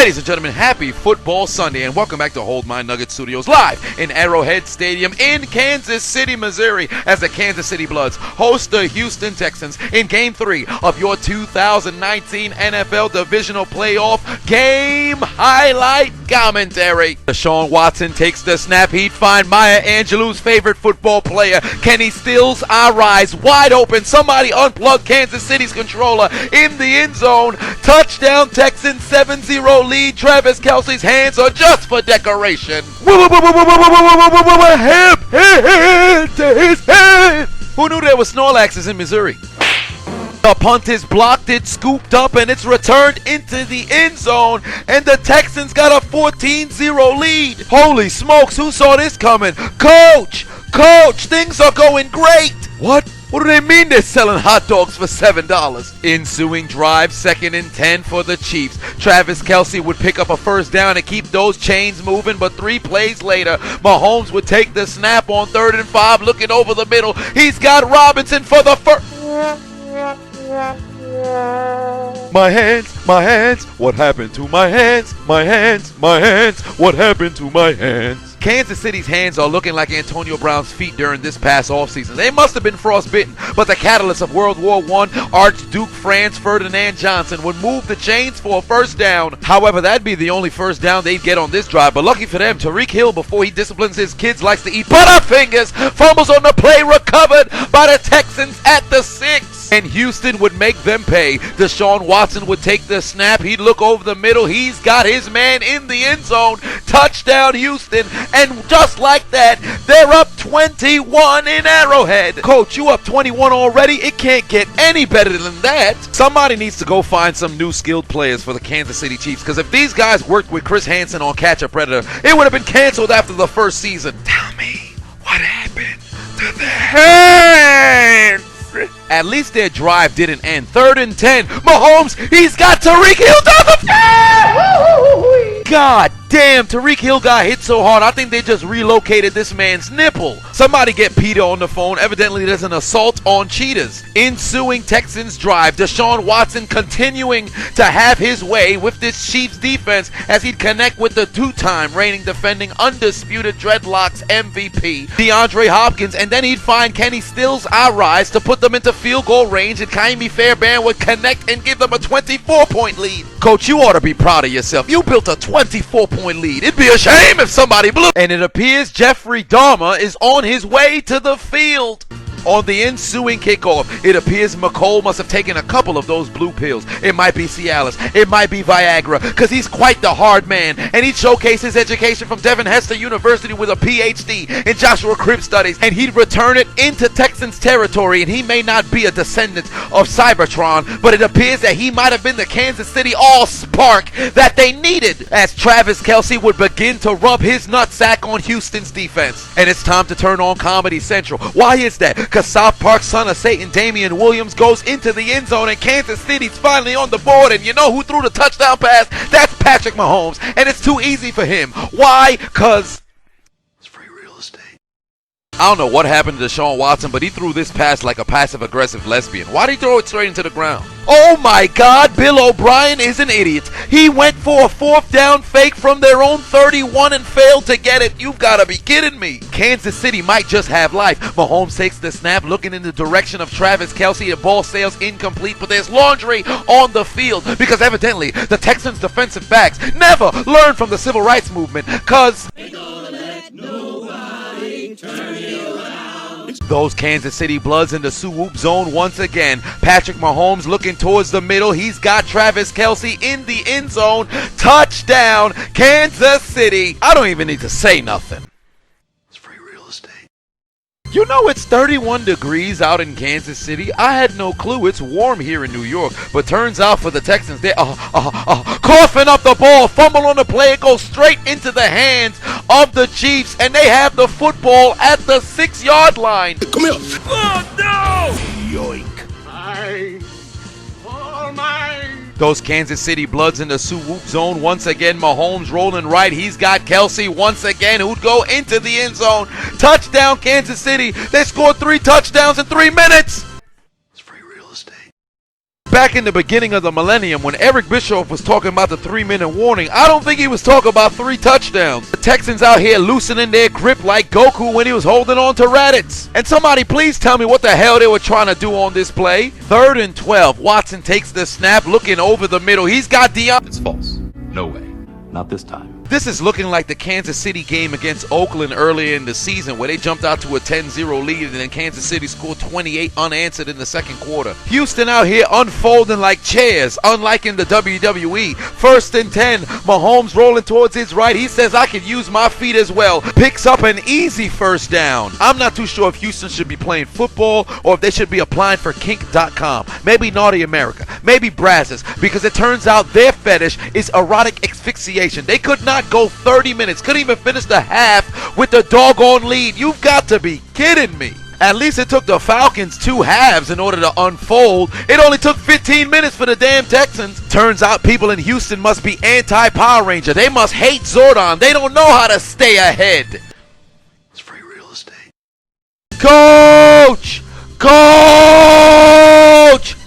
Ladies and gentlemen, happy Football Sunday, and welcome back to Hold My Nugget Studios, live in Arrowhead Stadium in Kansas City, Missouri, as the Kansas City Bloods host the Houston Texans in Game 3 of your 2019 NFL Divisional Playoff Game Highlight Commentary. Deshaun Watson takes the snap. He'd find Maya Angelou's favorite football player, Kenny Stills' eyes wide open. Somebody unplugged Kansas City's controller in the end zone. Touchdown Texans, 7-0 lead. Travis Kelce's hands are just for decoration. Hand to his head. Who knew there were Snorlaxes in Missouri? The punt is blocked, it's scooped up, and it's returned into the end zone, and the Texans got a 14-0 lead. Holy smokes, who saw this coming? Coach, things are going great. What? What do they mean they're selling hot dogs for $7? Ensuing drive, 2nd and 10 for the Chiefs. Travis Kelce would pick up a first down and keep those chains moving, but 3 plays later, Mahomes would take the snap on 3rd and 5, looking over the middle. He's got Robinson for the first. My hands, what happened to my hands? My hands, what happened to my hands? Kansas City's hands are looking like Antonio Brown's feet during this past offseason. They must have been frostbitten, but the catalyst of World War I, Archduke Franz Ferdinand Johnson, would move the chains for a first down. However, that'd be the only first down they'd get on this drive, but lucky for them, Tyreek Hill, before he disciplines his kids, likes to eat butterfingers, fumbles on the play, recovered by the Texans at the 6. And Houston would make them pay. Deshaun Watson would take the snap. He'd look over the middle. He's got his man in the end zone. Touchdown Houston. And just like that, they're up 21 in Arrowhead. Coach, you up 21 already? It can't get any better than that. Somebody needs to go find some new skilled players for the Kansas City Chiefs, because if these guys worked with Chris Hansen on Catch a Predator, it would have been canceled after the first season. Tell me what happened to the hands. At least their drive didn't end. 3rd and 10. Mahomes, he's got Tyreek Hill down the... God damn, Tyreek Hill got hit so hard, I think they just relocated this man's nipple. Somebody get Peter on the phone. Evidently, there's an assault on cheetahs. Ensuing Texans drive. Deshaun Watson continuing to have his way with this Chiefs defense as he'd connect with the 2-time reigning defending undisputed dreadlocks MVP, DeAndre Hopkins, and then he'd find Kenny Stills' eyes to put them into field goal range, and Kaimi Fairbairn would connect and give them a 24-point lead. Coach, you ought to be proud of yourself. You built a 24-point lead. It'd be a shame if somebody blew. And it appears Jeffrey Dahmer is on his way to the field. On the ensuing kickoff, it appears McCole must have taken a couple of those blue pills. It might be Cialis, it might be Viagra, because he's quite the hard man, and he'd showcase his education from Devin Hester University with a PhD in Joshua Cribbs studies, and he'd return it into Texans territory, and he may not be a descendant of Cybertron, but it appears that he might have been the Kansas City all-spark that they needed, as Travis Kelce would begin to rub his nutsack on Houston's defense. And it's time to turn on Comedy Central. Why is that? Because South Park's son of Satan, Damian Williams, goes into the end zone, and Kansas City's finally on the board, and you know who threw the touchdown pass? That's Patrick Mahomes, and it's too easy for him. Why? Because it's free real estate. I don't know what happened to Deshaun Watson, but he threw this pass like a passive-aggressive lesbian. Why did he throw it straight into the ground? Oh my God, Bill O'Brien is an idiot. He went for a 4th down fake from their own 31 and failed to get it. You've got to be kidding me. Kansas City might just have life. Mahomes takes the snap, looking in the direction of Travis Kelce. The ball sails incomplete, but there's laundry on the field, because evidently the Texans defensive backs never learned from the civil rights movement, because ain't gonna let nobody turn you around. Those Kansas City Bloods in the swoop zone once again. Patrick Mahomes looking towards the middle. He's got Travis Kelce in the end zone. Touchdown, Kansas City. I don't even need to say nothing. It's free real estate. You know it's 31 degrees out in Kansas City. I had no clue. It's warm here in New York, but turns out for the Texans, they're coughing up the ball, fumble on the play, it goes straight into the hands of the Chiefs, and they have the football at the 6-yard line. Come here. Oh no! Yoink. All mine. Those Kansas City Bloods in the swoop zone once again. Mahomes rolling right. He's got Kelce once again, who'd go into the end zone. Touchdown, Kansas City. They scored 3 touchdowns in 3 minutes. It's free real estate. back in the beginning of the millennium when Eric Bischoff was talking about the 3-minute warning, I don't think he was talking about 3 touchdowns. The Texans out here loosening their grip like Goku when he was holding on to Raditz. And somebody please tell me what the hell they were trying to do on this play. 3rd and 12. Watson takes the snap, looking over the middle. He's got Dion. It's false. No way. Not this time. This is looking like the Kansas City game against Oakland earlier in the season where they jumped out to a 10-0 lead and then Kansas City scored 28 unanswered in the second quarter. Houston out here unfolding like chairs, unlike in the WWE. 1st and 10, Mahomes rolling towards his right. He says, I can use my feet as well. Picks up an easy 1st down. I'm not too sure if Houston should be playing football or if they should be applying for kink.com. Maybe Naughty America. Maybe Brazzers. Because it turns out their fetish is erotic asphyxiation. They could not go 30 minutes, couldn't even finish the half with the doggone lead. You've got to be kidding me. At least it took the Falcons 2 halves in order to unfold. It only took 15 minutes for the damn Texans. Turns out people in Houston must be anti-Power Ranger. They must hate Zordon. They don't know how to stay ahead. It's free real estate. Coach! Coach!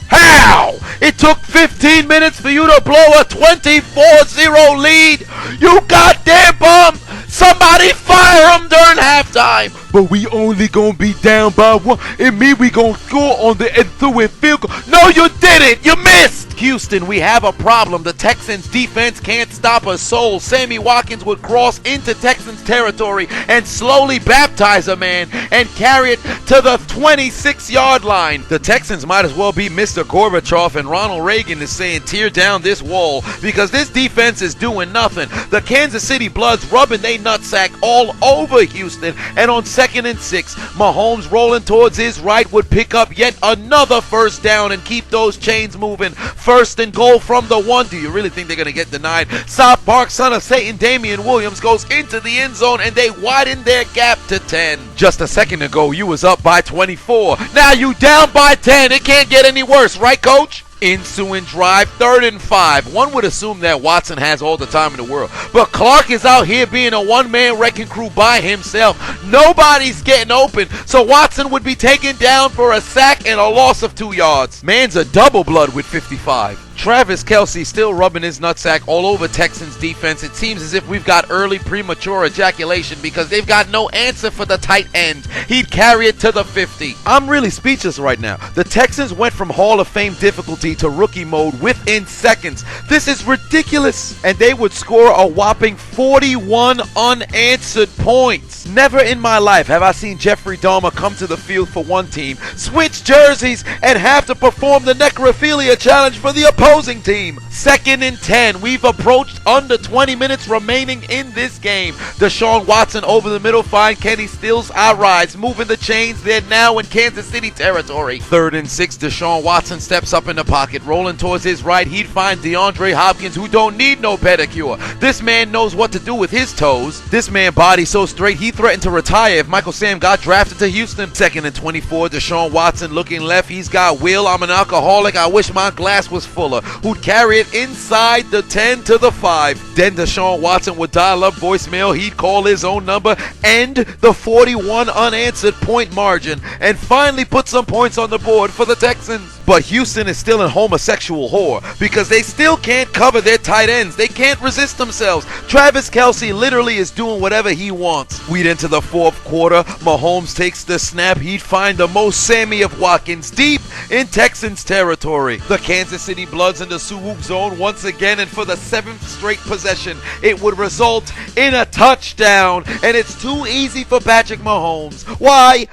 How? It took 15 minutes for you to blow a 24-0 lead. You goddamn bum! Somebody fire him during halftime. But we only gonna be down by 1. It mean we gonna score on the and through it field goal. No, you didn't. You missed. Houston, we have a problem. The Texans defense can't stop a soul. Sammy Watkins would cross into Texans territory and slowly baptize a man and carry it to the 26-yard line. The Texans might as well be Mr. Gorbachev, and Ronald Reagan is saying tear down this wall because this defense is doing nothing. The Kansas City Bloods rubbing they nutsack all over Houston, and on 2nd and 6, Mahomes rolling towards his right would pick up yet another 1st down and keep those chains moving. 1st and goal from the 1. Do you really think they're going to get denied? South Park son of Satan Damian Williams goes into the end zone and they widen their gap to 10. Just a second ago, you was up by 24. Now you down by 10. It can't get any worse, right, Coach? Ensuing drive, 3rd and 5. One would assume that Watson has all the time in the world, but Clark is out here being a one-man wrecking crew by himself. Nobody's getting open, so Watson would be taken down for a sack and a loss of 2 yards. Man's a double blood with 55. Travis Kelce still rubbing his nutsack all over Texans defense. It seems as if we've got early premature ejaculation because they've got no answer for the tight end. He'd carry it to the 50. I'm really speechless right now. The Texans went from Hall of Fame difficulty to rookie mode within seconds. This is ridiculous. And they would score a whopping 41 unanswered points. Never in my life have I seen Jeffrey Dahmer come to the field for one team, switch jerseys, and have to perform the necrophilia challenge for the opposing team. 2nd and 10. We've approached under 20 minutes remaining in this game. Deshaun Watson over the middle. Find Kenny Stills. I rise. Moving the chains. They're now in Kansas City territory. 3rd and 6. Deshaun Watson steps up in the pocket. Rolling towards his right. He'd find DeAndre Hopkins, who don't need no pedicure. This man knows what to do with his toes. This man body so straight he threatened to retire if Michael Sam got drafted to Houston. 2nd and 24. Deshaun Watson looking left. He's got Will. I'm an alcoholic. I wish my glass was fuller. Who'd carry it inside the 10 to the 5. Then Deshaun Watson would dial up voicemail. He'd call his own number, end the 41 unanswered point margin, and finally put some points on the board for the Texans. But Houston is still in homosexual whore because they still can't cover their tight ends. They can't resist themselves. Travis Kelce literally is doing whatever he wants. We'd enter the 4th quarter. Mahomes takes the snap. He'd find the most Sammy of Watkins deep in Texans territory. The Kansas City Bloods in the swoop zone once again, and for the 7th straight possession, it would result in a touchdown. And it's too easy for Patrick Mahomes. Why?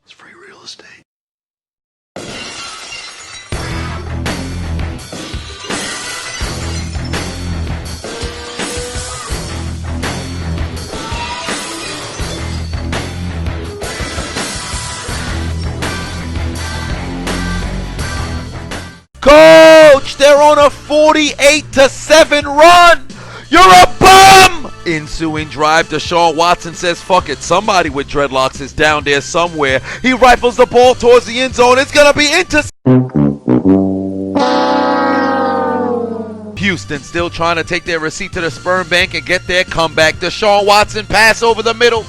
It's free real estate. Coach, they're on a 48-7 run. You're a bum. Ensuing drive, Deshaun Watson says, fuck it. Somebody with dreadlocks is down there somewhere. He rifles the ball towards the end zone. It's going to be Houston still trying to take their receipt to the sperm bank and get their comeback. Deshaun Watson pass over the middle.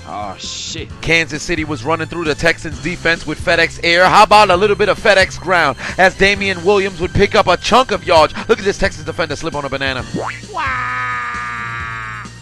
Oh, shit. Kansas City was running through the Texans defense with FedEx Air. How about a little bit of FedEx Ground as Damian Williams would pick up a chunk of yards. Look at this Texans defender slip on a banana.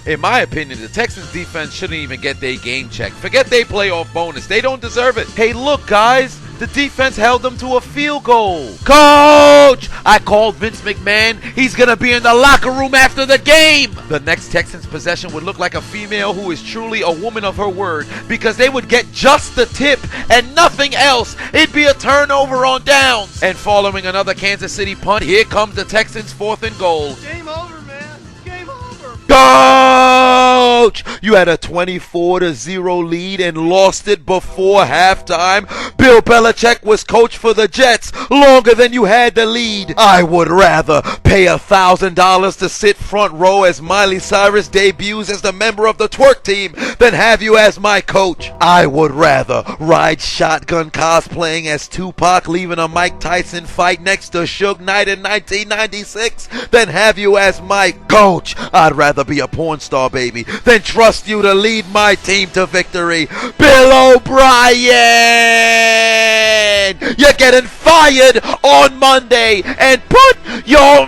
In my opinion, the Texans defense shouldn't even get their game check. Forget they playoff bonus. They don't deserve it. Hey, look, guys. The defense held them to a field goal. Coach! I called Vince McMahon. He's going to be in the locker room after the game. The next Texans possession would look like a female who is truly a woman of her word because they would get just the tip and nothing else. It'd be a turnover on downs. And following another Kansas City punt, here comes the Texans' 4th and goal. Game over, man. Game over. Coach! You had a 24-0 lead and lost it before halftime. Bill Belichick was coach for the Jets longer than you had the lead. I would rather pay $1,000 to sit front row as Miley Cyrus debuts as the member of the twerk team than have you as my coach. I would rather ride shotgun cosplaying as Tupac leaving a Mike Tyson fight next to Suge Knight in 1996 than have you as my coach. I'd rather be a porn star, baby, than trust you to lead my team to victory. Bill O'Brien! You're getting fired on Monday and put your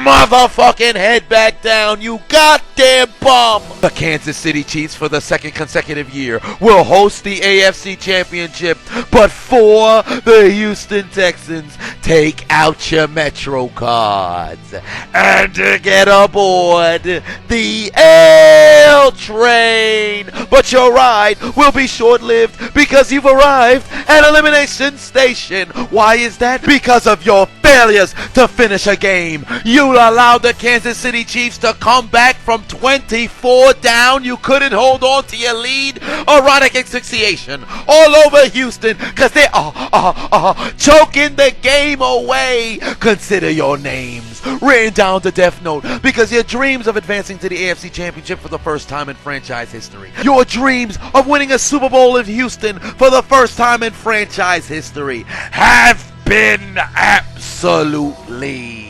motherfucking head back down, you goddamn bum! The Kansas City Chiefs, for the 2nd consecutive year, will host the AFC Championship, but for the Houston Texans, take out your Metro cards and get aboard the L train. But your ride will be short-lived because you've arrived at Elimination Station. Why is that? Because of your failures to finish a game. You allowed the Kansas City Chiefs to come back from 24 down. You couldn't hold on to your lead. Erotic asphyxiation all over Houston because they are choking the game away. Consider your names written down to Death Note because your dreams of advancing to the AFC Championship for the first time in franchise history, your dreams of winning a Super Bowl in Houston for the first time in franchise history have been absolutely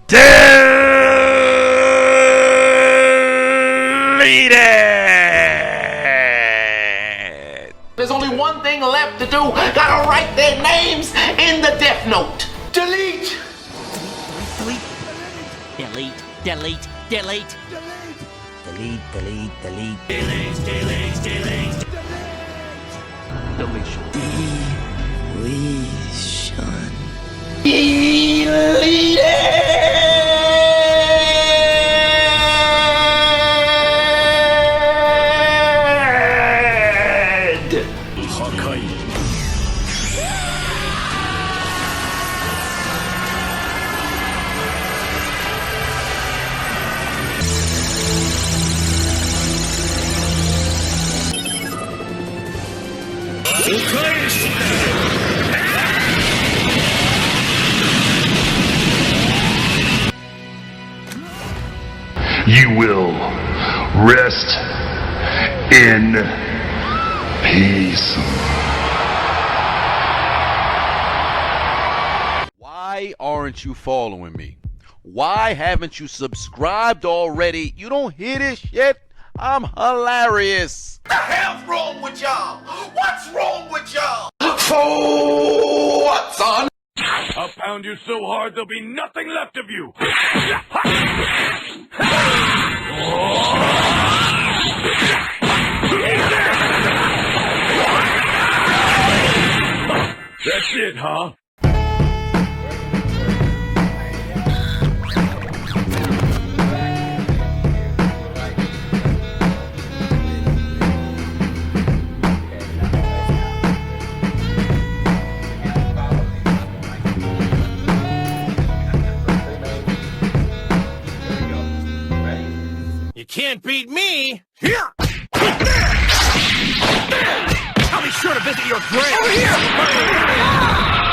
deleted. There's only one thing left to do. Gotta write their names in the Death Note. Delete! Delete. Delete. Delete. Delete. Delete. Delete. Delete. Delete. Delete. Delete. Deletion. You will rest in peace. Why aren't you following me? Why haven't you subscribed already? You don't hear this shit? I'm hilarious. What the hell's wrong with y'all? What's wrong with y'all? So what, son? I'll pound you so hard there'll be nothing left of you. That's it, huh? You can't beat me! Here! I'll be sure to visit your grave! Over here!